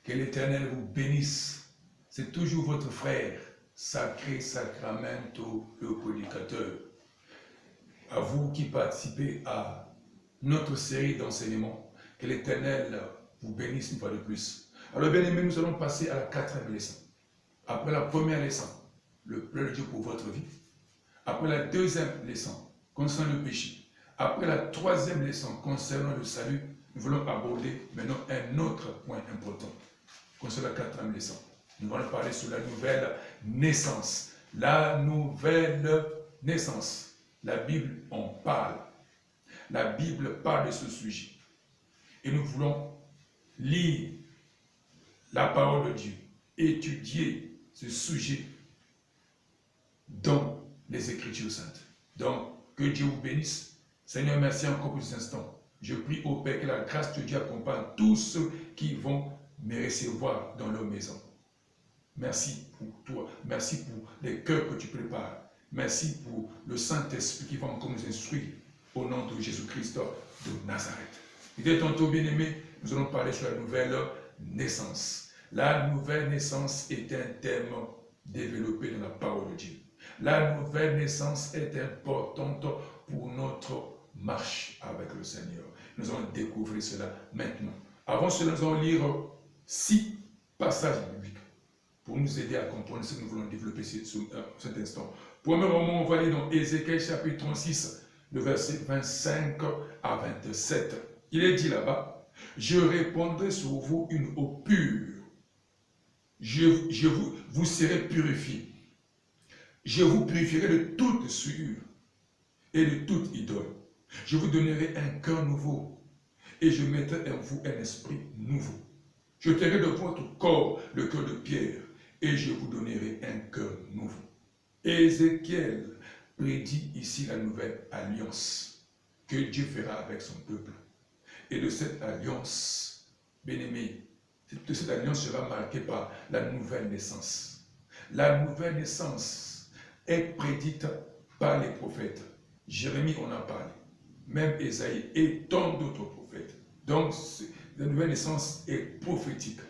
Que l'Éternel vous bénisse. C'est toujours votre frère, Sacré Sacramento, le prédicateur. À vous qui participez à notre série d'enseignements, que l'Éternel vous bénisse une fois de plus. Alors bien aimés, nous allons passer à la 4e leçon. Après la première leçon, le plan de Dieu pour votre vie. Après la 2e leçon, concernant le péché. Après la 3e leçon, concernant le salut, nous voulons aborder maintenant un autre point important. Concernant la 4e leçon, nous allons parler sur la nouvelle naissance. La nouvelle naissance. La Bible en parle. La Bible parle de ce sujet. Et nous voulons lire la parole de Dieu, étudier ce sujet dans les Écritures saintes. Donc, que Dieu vous bénisse. Seigneur, merci encore pour cet instant. Je prie au Père que la grâce de Dieu accompagne tous ceux qui vont me recevoir dans leur maison. Merci pour toi. Merci pour les cœurs que tu prépares. Merci pour le Saint-Esprit qui va encore nous instruire au nom de Jésus-Christ de Nazareth. Il est tantôt bien aimé, nous allons parler sur la nouvelle naissance. La nouvelle naissance est un thème développé dans la parole de Dieu. La nouvelle naissance est importante pour notre marche avec le Seigneur. Nous allons découvrir cela maintenant. Avant cela, nous allons lire 6 passages bibliques pour nous aider à comprendre ce que nous voulons développer cet instant. Premièrement, on va lire dans Ézéchiel chapitre 36, le verset 25 à 27. Il est dit là-bas, « Je répandrai sur vous une eau pure. Vous serez purifiés. Je vous purifierai de toute souillure et de toute idole. Je vous donnerai un cœur nouveau et je mettrai en vous un esprit nouveau. Je tirerai de votre corps le cœur de pierre et je vous donnerai un cœur nouveau. » Ézéchiel prédit ici la nouvelle alliance que Dieu fera avec son peuple. Et de cette alliance, bien-aimé, cette alliance sera marquée par la nouvelle naissance. La nouvelle naissance est prédite par les prophètes. Jérémie en a parlé, même Ésaïe et tant d'autres prophètes. Donc, la nouvelle naissance est prophétique.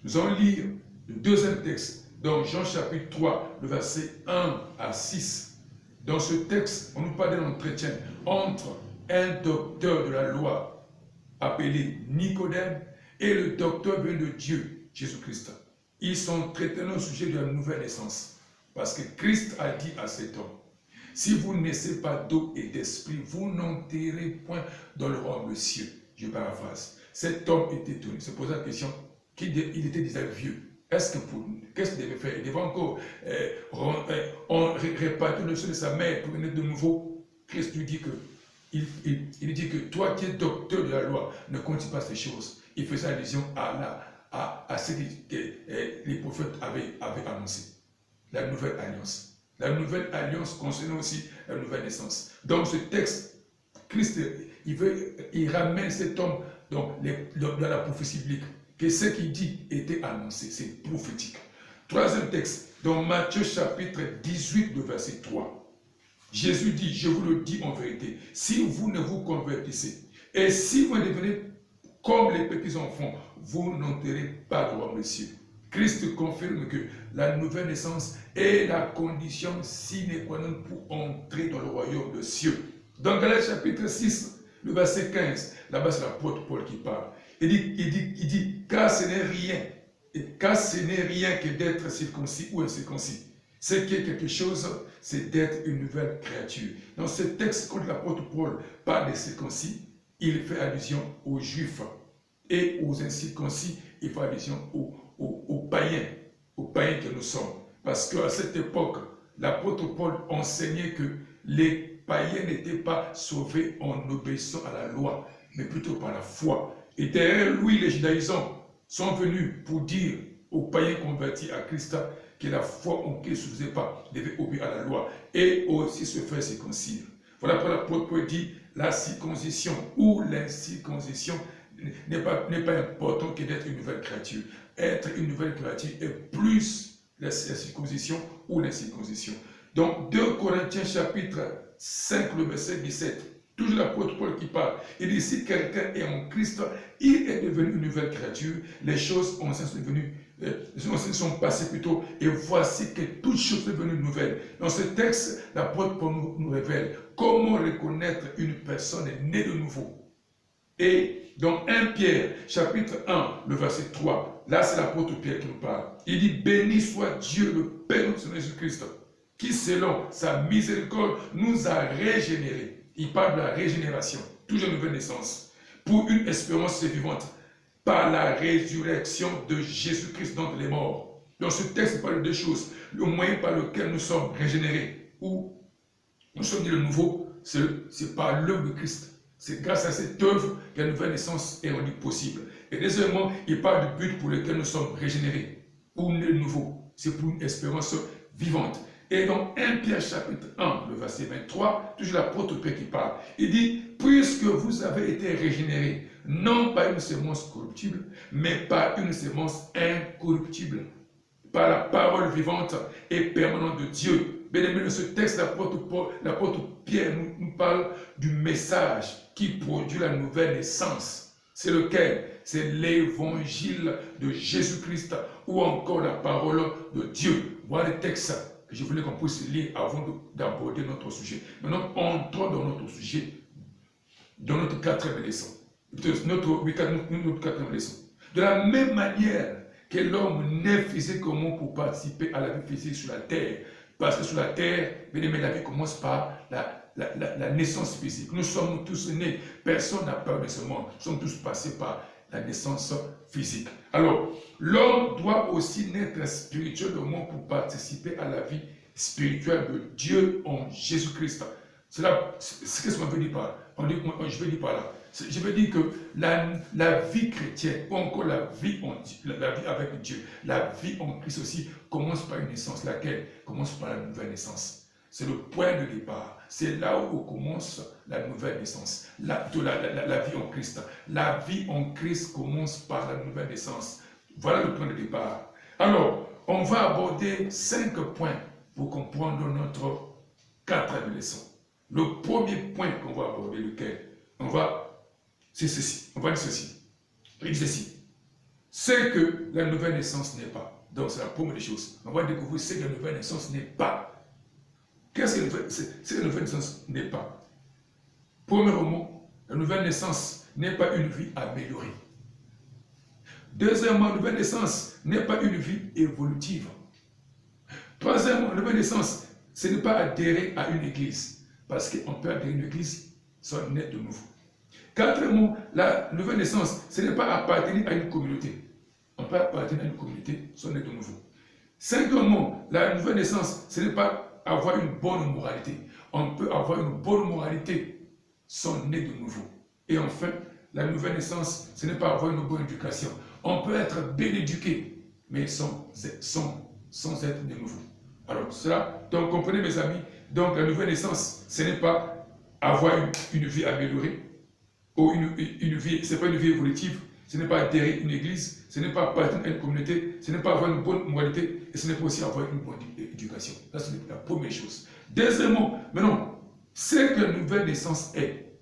Nous allons lire le 2e texte dans Jean chapitre 3, le verset 1 à 6. Dans ce texte, on nous parle d'un entretien entre un docteur de la loi appelé Nicodème et le docteur venu de Dieu, Jésus-Christ. Ils sont traités au sujet de la nouvelle naissance. Parce que Christ a dit à cet homme, « Si vous ne naissez pas d'eau et d'esprit, vous n'entrerez point dans le royaume des cieux. » Je paraphrase. Cet homme était étonné, se posait la question, il était déjà vieux. Qu'est-ce qu'il devait faire? Il devait encore répartir le sang de sa mère pour naître de nouveau. Christ lui dit que, il dit que toi qui es docteur de la loi, ne continue pas ces choses. Il faisait allusion à ce que les prophètes avaient annoncé. La nouvelle alliance. La nouvelle alliance concernant aussi la nouvelle naissance. Dans ce texte, Christ, il ramène cet homme dans la prophétie biblique. Que ce qu'il dit était annoncé, c'est prophétique. 3e texte, dans Matthieu chapitre 18, le verset 3. Jésus dit, je vous le dis en vérité, si vous ne vous convertissez, et si vous devenez comme les petits enfants, vous n'entrerez pas dans le royaume des cieux. Christ confirme que la nouvelle naissance est la condition sine qua non pour entrer dans le royaume des cieux. Dans Galates chapitre 6, le verset 15, là-bas c'est l'apôtre Paul qui parle. Il dit, car ce n'est rien que d'être circoncis ou incirconcis. Ce qui est quelque chose, c'est d'être une nouvelle créature. Dans ce texte, quand l'apôtre Paul parle des circoncis, il fait allusion aux juifs. Et aux incirconcis, il fait allusion aux païens que nous sommes. Parce qu'à cette époque, l'apôtre Paul enseignait que les païens n'étaient pas sauvés en obéissant à la loi, mais plutôt par la foi. Et derrière lui, les judaïsants sont venus pour dire aux païens convertis à Christ que la foi en qui ne se faisait pas devait obéir à la loi et aussi se faire circoncire. Voilà pourquoi l'apôtre Paul dit la circoncision ou l'incirconcision n'est pas important que d'être une nouvelle créature. Être une nouvelle créature est plus la circoncision ou l'incirconcision. Donc 2 Corinthiens chapitre 5, le verset 17. Toujours l'apôtre Paul qui parle. Il dit, si quelqu'un est en Christ, il est devenu une nouvelle créature. Les choses anciennes sont devenues, sont passées plutôt, et voici que toutes choses sont devenues nouvelles. Dans ce texte, l'apôtre Paul nous révèle comment reconnaître une personne née de nouveau. Et dans 1 Pierre, chapitre 1, le verset 3, là c'est l'apôtre Pierre qui nous parle. Il dit, béni soit Dieu, le Père de notre Seigneur Jésus-Christ, qui selon sa miséricorde nous a régénérés. Il parle de la régénération, toujours une nouvelle naissance, pour une espérance vivante, par la résurrection de Jésus-Christ d'entre les morts. Dans ce texte, il parle de deux choses. Le moyen par lequel nous sommes régénérés, ou nous sommes nés de nouveau, c'est par l'œuvre de Christ. C'est grâce à cette œuvre que la nouvelle naissance est rendue possible. Et deuxièmement, il parle du but pour lequel nous sommes régénérés, ou nés de nouveau. C'est pour une espérance vivante. Et dans 1 Pierre chapitre 1, le verset 23, toujours l'apôtre Pierre qui parle, il dit, puisque vous avez été régénérés, non par une sémence corruptible, mais par une sémence incorruptible, par la parole vivante et permanente de Dieu. Bien aimé, dans ce texte, l'apôtre Pierre nous parle du message qui produit la nouvelle naissance. C'est lequel? C'est l'évangile de Jésus-Christ ou encore la parole de Dieu. Voilà le texte que je voulais qu'on puisse lire avant d'aborder notre sujet. Maintenant, entrons dans notre sujet, dans notre quatrième leçon. Notre quatrième leçon. De la même manière que l'homme naît physiquement pour participer à la vie physique sur la terre, parce que sur la terre, bien aimé, la vie commence par la naissance physique. Nous sommes tous nés, personne n'a peur de ce monde, nous sommes tous passés par la naissance physique. Alors, l'homme doit aussi naître spirituellement pour participer à la vie spirituelle de Dieu en Jésus-Christ. C'est ce qu'on veut dire par là. Je veux dire par là. Je veux dire que la vie chrétienne, ou encore la vie avec Dieu, la vie en Christ aussi, commence par une naissance, laquelle commence par la nouvelle naissance. C'est le point de départ. C'est là où commence la nouvelle naissance, la vie en Christ. La vie en Christ commence par la nouvelle naissance. Voilà le point de départ. Alors, on va aborder 5 points pour comprendre notre quatrième leçon. Le premier point qu'on va aborder, lequel c'est ceci. On va dire ceci. Il dit ceci. C'est que la nouvelle naissance n'est pas. Donc, c'est la première des choses. On va découvrir ce que la nouvelle naissance n'est pas. Qu'est-ce que la nouvelle naissance n'est pas? Premièrement, la nouvelle naissance n'est pas une vie améliorée. Deuxièmement, la nouvelle naissance n'est pas une vie évolutive. Troisièmement, la nouvelle naissance, ce n'est pas adhérer à une église. Parce qu'on peut adhérer à une église sans naître de nouveau. Quatrièmement, la nouvelle naissance, ce n'est pas appartenir à une communauté. On peut appartenir à une communauté sans naître de nouveau. Cinquièmement, la nouvelle naissance, ce n'est pas avoir une bonne moralité. On peut avoir une bonne moralité sans naître de nouveau. Et enfin, la nouvelle naissance, ce n'est pas avoir une bonne éducation. On peut être bien éduqué, mais sans être de nouveau. Alors, cela, donc comprenez mes amis, donc la nouvelle naissance, ce n'est pas avoir une vie améliorée, ou une vie, ce n'est pas une vie évolutive, ce n'est pas adhérer à une église, ce n'est pas appartenir à une communauté, ce n'est pas avoir une bonne moralité, et ce n'est pas aussi avoir une bonne éducation. Ça, c'est la première chose. Deuxièmement, maintenant, c'est que la nouvelle naissance est.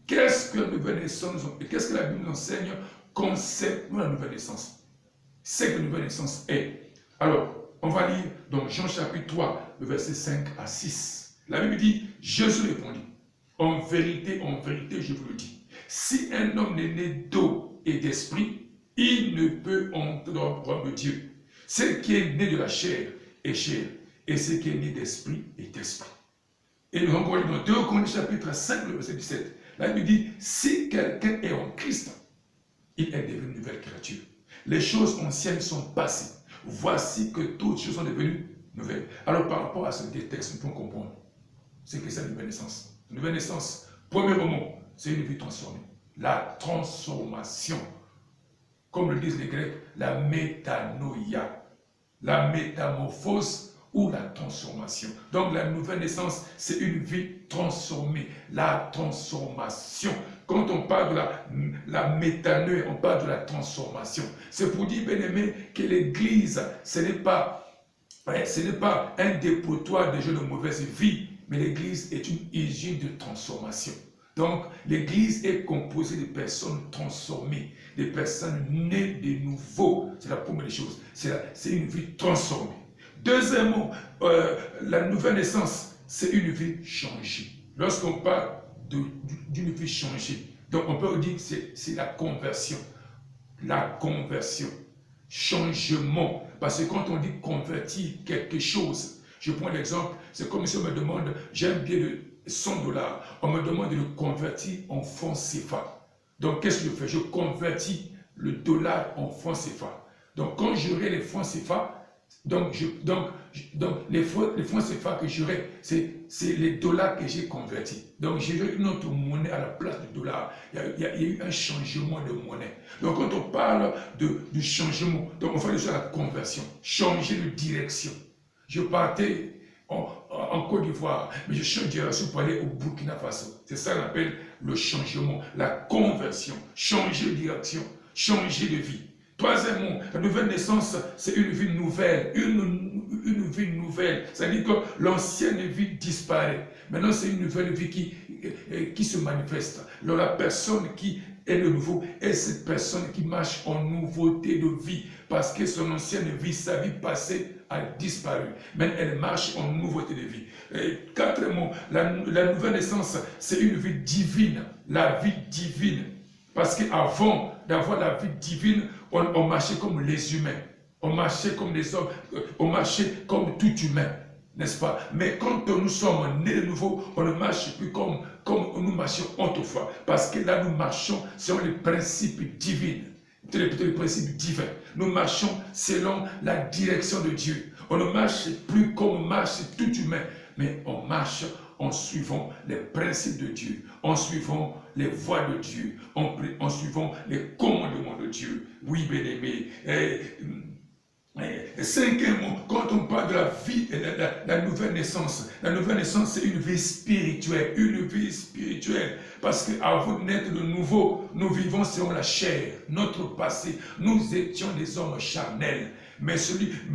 Qu'est-ce que la nouvelle naissance est? Qu'est-ce que la Bible enseigne concernant la nouvelle naissance? C'est que la nouvelle naissance est. Alors, on va lire dans Jean chapitre 3, le verset 5 à 6. La Bible dit, Jésus répondit, en vérité, je vous le dis, si un homme n'est né d'eau et d'esprit, il ne peut entrer dans le royaume de Dieu. Ce qui est né de la chair est chair, et ce qui est né d'esprit est esprit. Et nous encore dans 2 Corinthiens chapitre 5, le verset 17. La Bible dit, si quelqu'un est en Christ, il est devenu une nouvelle créature. Les choses anciennes sont passées. Voici que toutes choses sont devenues nouvelles. Alors par rapport à ce texte, nous pouvons comprendre ce que c'est la nouvelle naissance. La nouvelle naissance, premièrement, c'est une vie transformée. La transformation, comme le disent les Grecs, la métanoïa, la métamorphose ou la transformation. Donc la nouvelle naissance, c'est une vie transformée, la transformation. Quand on parle de la métanoïa, on parle de la transformation. C'est pour dire, bien aimé, que l'Église, ce n'est pas un dépotoir de jeux de mauvaise vie, mais l'Église est une hygiène de transformation. Donc, l'Église est composée de personnes transformées, des personnes nées de nouveau. C'est la première chose. C'est une vie transformée. Deuxièmement, la nouvelle naissance, c'est une vie changée. Lorsqu'on parle d'une vie changée, donc on peut dire que c'est la conversion. La conversion. Changement. Parce que quand on dit convertir quelque chose, je prends l'exemple, c'est comme si on me demande, j'aime bien le $100, on me demande de le convertir en francs CFA. Donc qu'est-ce que je fais? Je convertis le dollar en francs CFA. Donc quand j'aurai les francs CFA, donc les francs CFA que j'aurai, c'est les dollars que j'ai convertis. Donc j'aurai une autre monnaie à la place du dollar. Il y a eu un changement de monnaie. Donc quand on parle du changement, donc on fait déjà la conversion, changer de direction. Je partais en Côte d'Ivoire, mais je change de direction pour aller au Burkina Faso. C'est ça qu'on appelle le changement, la conversion, changer de direction, changer de vie. Troisièmement, la nouvelle naissance, c'est une vie nouvelle, une vie nouvelle. C'est-à-dire que l'ancienne vie disparaît. Maintenant, c'est une nouvelle vie qui se manifeste. Alors, la personne qui est le nouveau est cette personne qui marche en nouveauté de vie. Parce que son ancienne vie, sa vie passée a disparu. Mais elle marche en nouveauté de vie. Quatrièmement, la nouvelle naissance, c'est une vie divine. La vie divine. Parce qu'avant d'avoir la vie divine, on marchait comme les humains. On marchait comme les hommes. On marchait comme tout humain. N'est-ce pas? Mais quand nous sommes nés de nouveau, on ne marche plus comme nous marchions autrefois. Parce que là, nous marchons selon les principes divins. Les principes divins. Nous marchons selon la direction de Dieu. On ne marche plus comme marche tout humain. Mais on marche en suivant les principes de Dieu, en suivant les voies de Dieu, en suivant les commandements de Dieu. Oui, bien-aimé. Cinquièmement, quand on parle de la vie et la nouvelle naissance c'est une vie spirituelle, parce qu'avant de naître de nouveau, nous vivons selon la chair, notre passé, nous étions des hommes charnels. Mais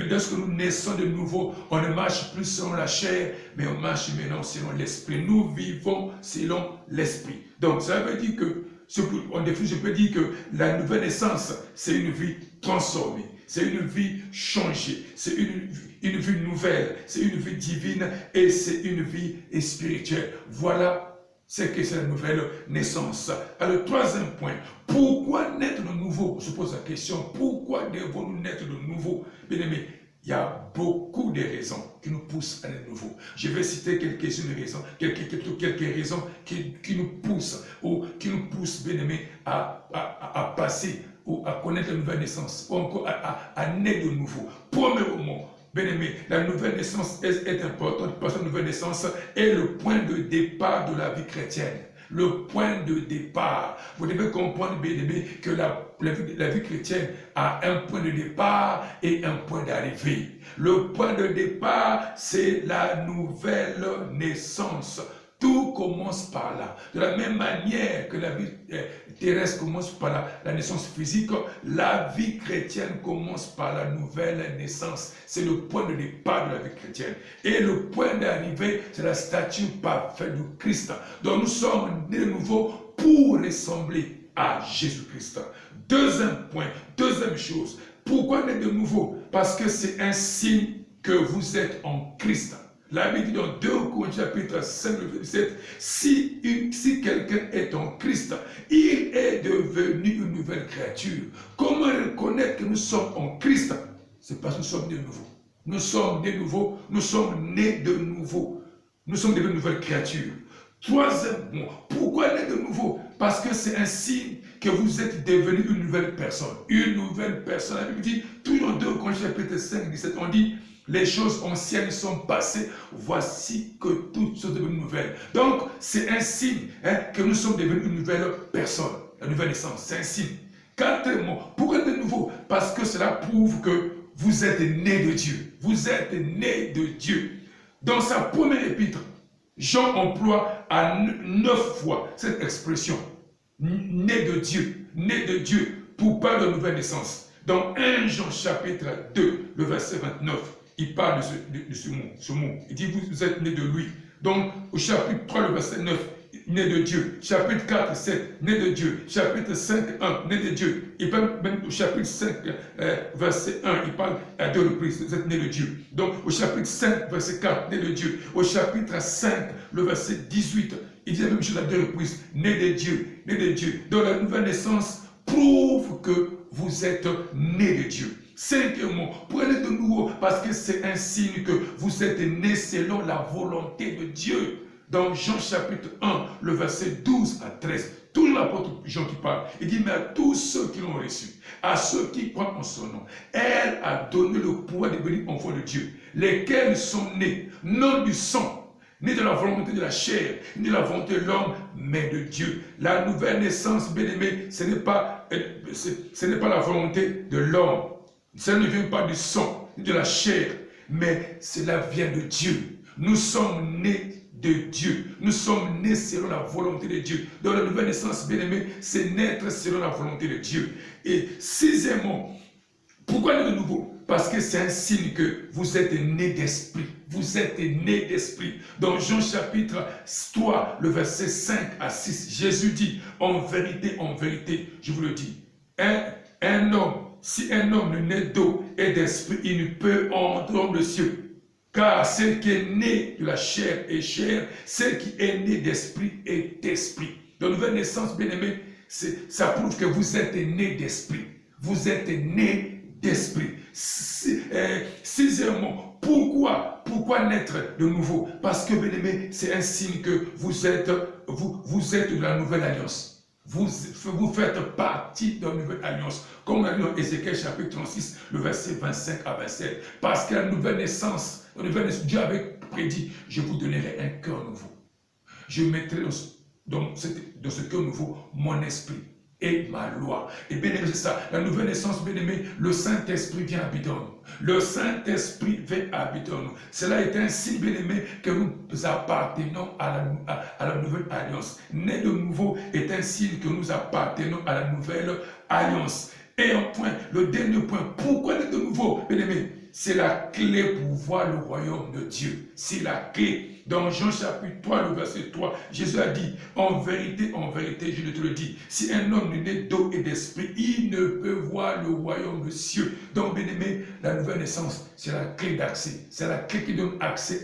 lorsque nous naissons de nouveau, on ne marche plus selon la chair, mais on marche maintenant selon l'esprit. Nous vivons selon l'esprit. Donc ça veut dire que, en définitive, je peux dire que la nouvelle naissance, c'est une vie transformée. C'est une vie changée, c'est une vie nouvelle, c'est une vie divine et c'est une vie spirituelle. Voilà ce que c'est la nouvelle naissance. Alors, le troisième point, pourquoi naître de nouveau? On se pose la question, pourquoi devons-nous naître de nouveau? Bien aimé, il y a beaucoup de raisons qui nous poussent à naître de nouveau. Je vais citer quelques-unes raisons, quelques raisons qui nous poussent, bien aimé, à passer ou à connaître la nouvelle naissance, ou encore à naître de nouveau. Premièrement, bien aimé, la nouvelle naissance est importante parce que la nouvelle naissance est le point de départ de la vie chrétienne. Le point de départ. Vous devez comprendre, bien aimé, que la vie chrétienne a un point de départ et un point d'arrivée. Le point de départ, c'est la nouvelle naissance. Tout commence par là. De la même manière que la vie terrestre commence par la naissance physique, la vie chrétienne commence par la nouvelle naissance. C'est le point de départ de la vie chrétienne. Et le point d'arrivée, c'est la statue parfaite du Christ. Donc nous sommes nés de nouveau pour ressembler à Jésus-Christ. Deuxième point, deuxième chose. Pourquoi naître de nouveau? Parce que c'est un signe que vous êtes en Christ. La Bible dit dans 2 Corinthiens chapitre 5, verset 17, si quelqu'un est en Christ, il est devenu une nouvelle créature. Comment reconnaître que nous sommes en Christ? C'est parce que nous sommes nés de nouveau. Nous sommes nés de nouveau, nous sommes nés de nouveau. Nous sommes devenus une nouvelle créature. Troisièmement, pourquoi naître de nouveau? Parce que c'est un signe que vous êtes devenu une nouvelle personne. Une nouvelle personne. La Bible dit, toujours dans 2 Corinthiens chapitre 5, 17, on dit, les choses anciennes sont passées, voici que toutes sont devenues nouvelles. Donc, c'est un signe que nous sommes devenus une nouvelle personne. La nouvelle naissance, c'est un signe. Quatrièmement, pourquoi de nouveau? Parce que cela prouve que vous êtes nés de Dieu. Vous êtes nés de Dieu. Dans sa première épître, Jean emploie à 9 fois cette expression. Né de Dieu, pour parler de nouvelle naissance. Dans 1 Jean chapitre 2, le verset 29, il parle de ce mot. Il dit, vous êtes nés de lui. Donc, au chapitre 3, le verset 9, né de Dieu. Chapitre 4, 7, né de Dieu. Chapitre 5, 1, né de Dieu. Et même au chapitre 5, verset 1, il parle à deux reprises, vous êtes né de Dieu. Donc au chapitre 5, verset 4, né de Dieu. Au chapitre 5, le verset 18, il dit la même chose à deux reprises, né de Dieu, né de Dieu. Donc la nouvelle naissance prouve que vous êtes né de Dieu. Cinquièmement, prenez de nouveau parce que c'est un signe que vous êtes né selon la volonté de Dieu. Dans Jean chapitre 1, le verset 12 à 13, toujours l'apôtre Jean qui parle, il dit, mais à tous ceux qui l'ont reçu, à ceux qui croient en son nom, elle a donné le pouvoir de devenir enfants de Dieu, lesquels sont nés, non du sang, ni de la volonté de la chair, ni de la volonté de l'homme, mais de Dieu. La nouvelle naissance, bien-aimé, ce n'est pas la volonté de l'homme. Ça ne vient pas du sang, ni de la chair, mais cela vient de Dieu. Nous sommes nés de Dieu. Nous sommes nés selon la volonté de Dieu. Dans la nouvelle naissance, bien-aimé, c'est naître selon la volonté de Dieu. Et sixièmement, pourquoi naître de nouveau? Parce que c'est un signe que vous êtes nés d'esprit. Vous êtes nés d'esprit. Dans Jean chapitre 3, le verset 5 à 6, Jésus dit, en vérité, je vous le dis, si un homme ne naît d'eau et d'esprit, il ne peut entrer dans le ciel. Car celle qui est née de la chair est chair, celle qui est née d'esprit est esprit. Dans la nouvelle naissance, bien-aimé, ça prouve que vous êtes nés d'esprit. Vous êtes nés d'esprit. Sixièmement, pourquoi naître de nouveau? Parce que, bien-aimé, c'est un signe que vous êtes de la nouvelle alliance. Vous faites partie de la nouvelle alliance. Comme on a dit dans Ézéchiel chapitre 36, le verset 25 à 27. Parce que la nouvelle naissance, Dieu avait prédit, je vous donnerai un cœur nouveau. Je mettrai dans ce cœur nouveau mon esprit et ma loi. Et bien aimé, c'est ça. La nouvelle naissance, bien aimé, le Saint-Esprit vient habiter en nous. Le Saint-Esprit vient habiter en nous. Cela est un signe, bien aimé, que nous appartenons à la nouvelle alliance. Né de nouveau est un signe que nous appartenons à la nouvelle alliance. Et un point, le dernier point, pourquoi naître de nouveau, bien aimé? C'est la clé pour voir le royaume de Dieu. C'est la clé. Dans Jean chapitre 3, le verset 3, Jésus a dit, en vérité, je te le dis, si un homme n'est né d'eau et d'esprit, il ne peut voir le royaume de cieux. Donc, bien aimé, la nouvelle naissance, c'est la clé d'accès. C'est la clé qui donne accès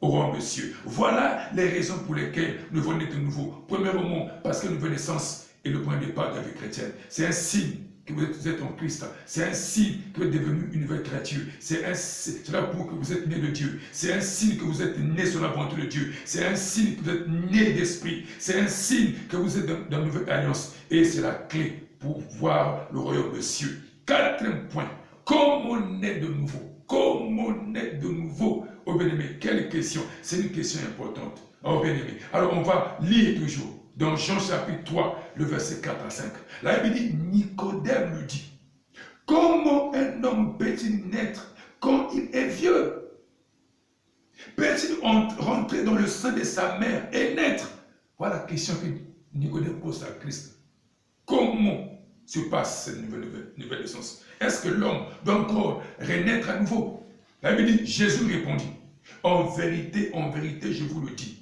au royaume de cieux. Voilà les raisons pour lesquelles nous venons de nouveau. Premièrement, parce que la nouvelle naissance est le point de départ de la vie chrétienne. C'est un signe que vous êtes en Christ. C'est un signe que vous êtes devenu une nouvelle créature. C'est là pour que vous êtes né de Dieu. C'est un signe que vous êtes né sur la volonté de Dieu. C'est un signe que vous êtes né d'esprit. C'est un signe que vous êtes dans une nouvelle alliance. Et c'est la clé pour voir le royaume de cieux. Quatrième point. Comment on est de nouveau? Comment on est de nouveau? Oh bien-aimé, quelle question? C'est une question importante. Oh bien-aimé. Alors on va lire toujours. Dans Jean chapitre 3, le verset 4 à 5. La Bible dit, Nicodème lui dit, comment un homme peut-il naître quand il est vieux? Peut-il rentrer dans le sein de sa mère et naître? Voilà la question que Nicodème pose à Christ. Comment se passe cette nouvelle naissance? Est-ce que l'homme doit encore renaître à nouveau? La Bible dit, Jésus répondit, en vérité, je vous le dis,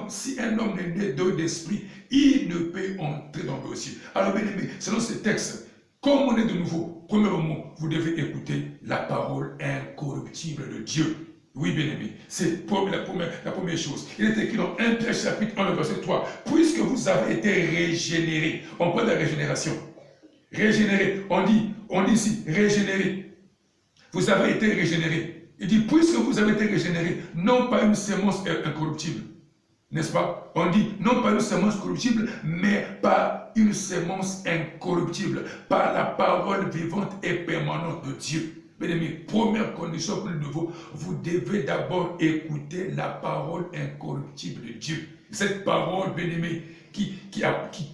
si un homme est né d'eau et d'esprit, il ne peut entrer dans le ciel. Alors bien aimé, selon ce texte, comme on est de nouveau, premièrement, vous devez écouter la parole incorruptible de Dieu. Oui, bien aimé, c'est la première chose. Il est écrit dans 1 Pierre chapitre 1, le verset 3, puisque vous avez été régénérés. On parle de la régénération. Régénérés, on dit ici, régénérés. Vous avez été régénérés. Il dit, puisque vous avez été régénérés, non pas une sémence incorruptible. N'est-ce pas? On dit, non pas une sémence corruptible, mais par une sémence incorruptible, par la parole vivante et permanente de Dieu. Bien-aimés, première condition pour le nouveau, vous devez d'abord écouter la parole incorruptible de Dieu. Cette parole, bien-aimés, qui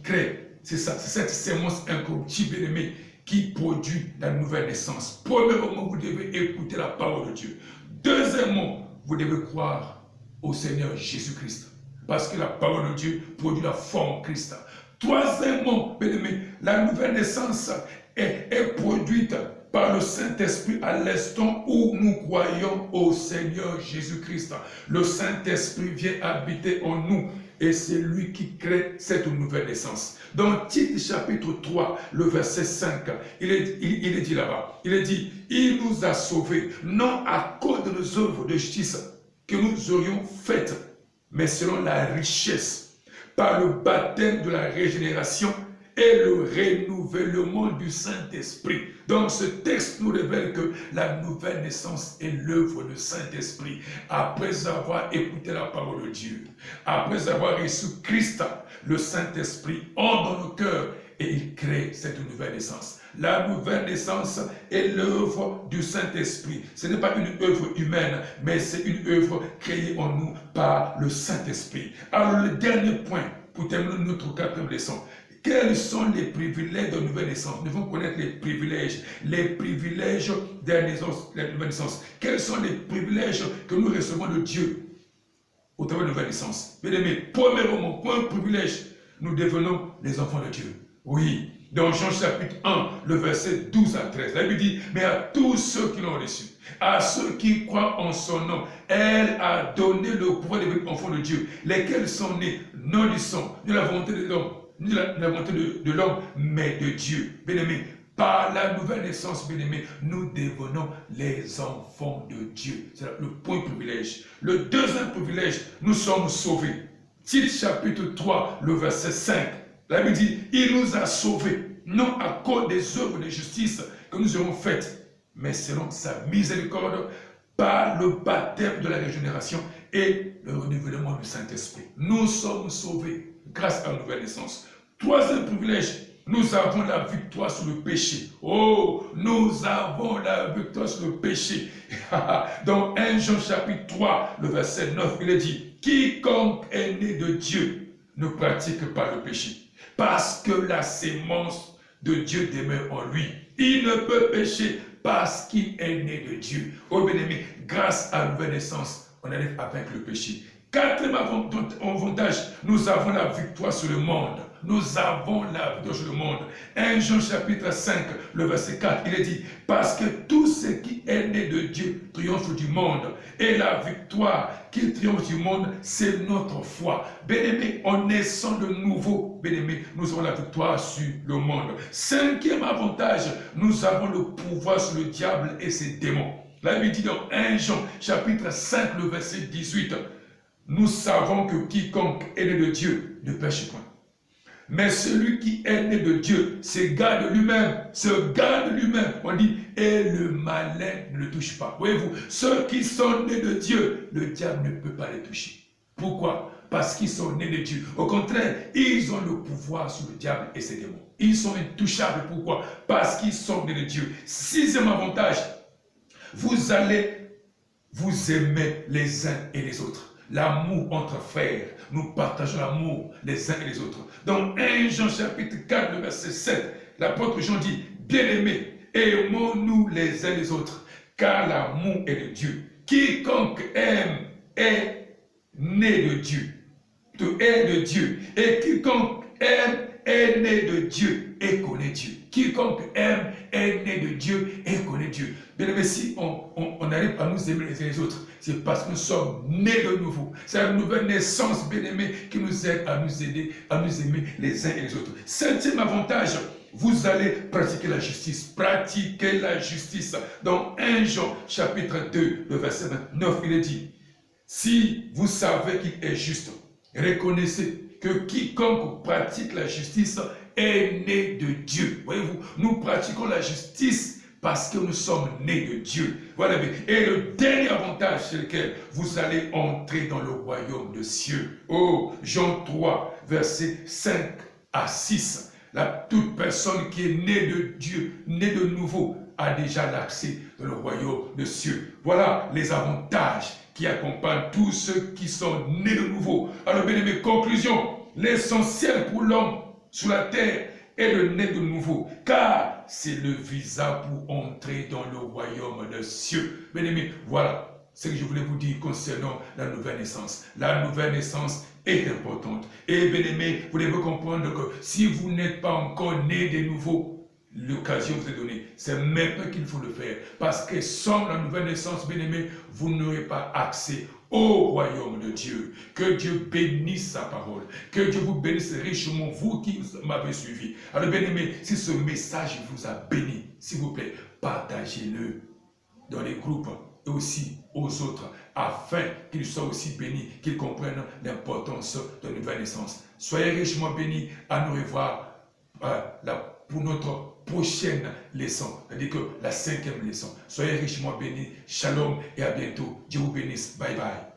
crée, c'est ça, c'est cette sémence incorruptible, bien-aimés, qui produit la nouvelle naissance. Premièrement, vous devez écouter la parole de Dieu. Deuxièmement, vous devez croire au Seigneur Jésus-Christ. Parce que la parole de Dieu produit la foi en Christ. Troisièmement, bien-aimés, la nouvelle naissance est produite par le Saint-Esprit à l'instant où nous croyons au Seigneur Jésus-Christ. Le Saint-Esprit vient habiter en nous. et c'est lui qui crée cette nouvelle naissance. Dans Tite chapitre 3, le verset 5, il est dit là-bas, il est dit, il nous a sauvés, non à cause de nos œuvres de justice que nous aurions faites, mais selon la richesse, par le baptême de la régénération et le renouvellement du Saint-Esprit. Donc ce texte nous révèle que la nouvelle naissance est l'œuvre du Saint-Esprit. Après avoir écouté la parole de Dieu, après avoir reçu Christ, le Saint-Esprit entre dans nos cœurs et il crée cette nouvelle naissance. La nouvelle naissance est l'œuvre du Saint-Esprit. Ce n'est pas une œuvre humaine, mais c'est une œuvre créée en nous par le Saint-Esprit. Alors le dernier point, pour terminer notre quatrième leçon, quels sont les privilèges de la nouvelle naissance? Nous devons connaître les privilèges de la nouvelle naissance. Quels sont les privilèges que nous recevons de Dieu au travers de la nouvelle naissance? Bien aimé, premièrement, point privilège, nous devenons les enfants de Dieu. Oui, dans Jean chapitre 1, le verset 12 à 13, la Bible dit, mais à tous ceux qui l'ont reçu, à ceux qui croient en son nom, elle a donné le pouvoir de devenir enfants de Dieu, lesquels sont nés non du sang, de la volonté de l'homme, ni de la volonté de l'homme, mais de Dieu. Bien-aimé, par la nouvelle naissance, bien-aimé, nous devenons les enfants de Dieu. C'est le point privilège. Le deuxième privilège, nous sommes sauvés. Tite chapitre 3, le verset 5. La Bible dit, il nous a sauvés, non à cause des œuvres de justice que nous aurons faites, mais selon sa miséricorde, par le baptême de la régénération et le renouvellement du Saint-Esprit. Nous sommes sauvés grâce à la nouvelle naissance. Troisième privilège, nous avons la victoire sur le péché. Oh, nous avons la victoire sur le péché. Dans 1 Jean chapitre 3, le verset 9, il est dit, quiconque est né de Dieu ne pratique pas le péché, parce que la sémence de Dieu demeure en lui. Il ne peut pécher parce qu'il est né de Dieu. Oh bien-aimé, grâce à la nouvelle naissance, on arrive à vaincre le péché. Quatrième avantage, nous avons la victoire sur le monde. Nous avons la victoire sur le monde. 1 Jean chapitre 5, le verset 4, il est dit, parce que tout ce qui est né de Dieu triomphe du monde. Et la victoire qui triomphe du monde, c'est notre foi. Bien-aimé, en naissant de nouveau, bien-aimé, nous avons la victoire sur le monde. Cinquième avantage, nous avons le pouvoir sur le diable et ses démons. La Bible dit dans 1 Jean chapitre 5, le verset 18, nous savons que quiconque est né de Dieu ne pêche point. Mais celui qui est né de Dieu se garde lui-même, on dit, et le malin ne le touche pas. Voyez-vous, ceux qui sont nés de Dieu, le diable ne peut pas les toucher. Pourquoi? Parce qu'ils sont nés de Dieu. Au contraire, ils ont le pouvoir sur le diable et ses démons. Ils sont intouchables. Pourquoi? Parce qu'ils sont nés de Dieu. Sixième avantage, vous allez vous aimer les uns et les autres. L'amour entre frères, nous partageons l'amour les uns et les autres. Dans 1 Jean chapitre 4, le verset 7, l'apôtre Jean dit, bien-aimés, aimons-nous les uns les autres, car l'amour est de Dieu. Quiconque aime est né de Dieu, est de Dieu, et quiconque aime est né de Dieu et connaît Dieu. Quiconque aime est né de Dieu et connaît Dieu. Bien-aimés, si on arrive à nous aimer les uns les autres, c'est parce que nous sommes nés de nouveau. C'est la nouvelle naissance, bien-aimés, qui nous aide à nous aider, à nous aimer les uns et les autres. Septième avantage, vous allez pratiquer la justice. Pratiquer la justice. Dans 1 Jean chapitre 2, le verset 29, il est dit, si vous savez qu'il est juste, reconnaissez que quiconque pratique la justice est né de Dieu. Voyez-vous, nous pratiquons la justice parce que nous sommes nés de Dieu. Voilà. Et le dernier avantage, c'est lequel vous allez entrer dans le royaume des cieux. Oh, Jean 3, versets 5 à 6. Toute personne qui est née de Dieu, née de nouveau, a déjà l'accès dans le royaume des cieux. Voilà les avantages qui accompagnent tous ceux qui sont nés de nouveau. Alors, bien aimé, conclusion, l'essentiel pour l'homme sur la terre est de naître de nouveau, car c'est le visa pour entrer dans le royaume des cieux. Bien aimé, voilà ce que je voulais vous dire concernant la nouvelle naissance. La nouvelle naissance est importante. Et bien aimé, vous devez comprendre que si vous n'êtes pas encore né de nouveau, l'occasion vous est donnée. C'est maintenant qu'il faut le faire. Parce que sans la nouvelle naissance, bien aimé, vous n'aurez pas accès Ô royaume de Dieu, que Dieu bénisse sa parole, que Dieu vous bénisse richement, vous qui m'avez suivi. Alors bien-aimés, si ce message vous a béni, s'il vous plaît, partagez-le dans les groupes et aussi aux autres, afin qu'ils soient aussi bénis, qu'ils comprennent l'importance de la nouvelle naissance. Soyez richement bénis, à nous revoir pour notre prochaine leçon, c'est-à-dire que la 5e leçon. Soyez richement bénis, shalom et à bientôt. Dieu vous bénisse, bye bye.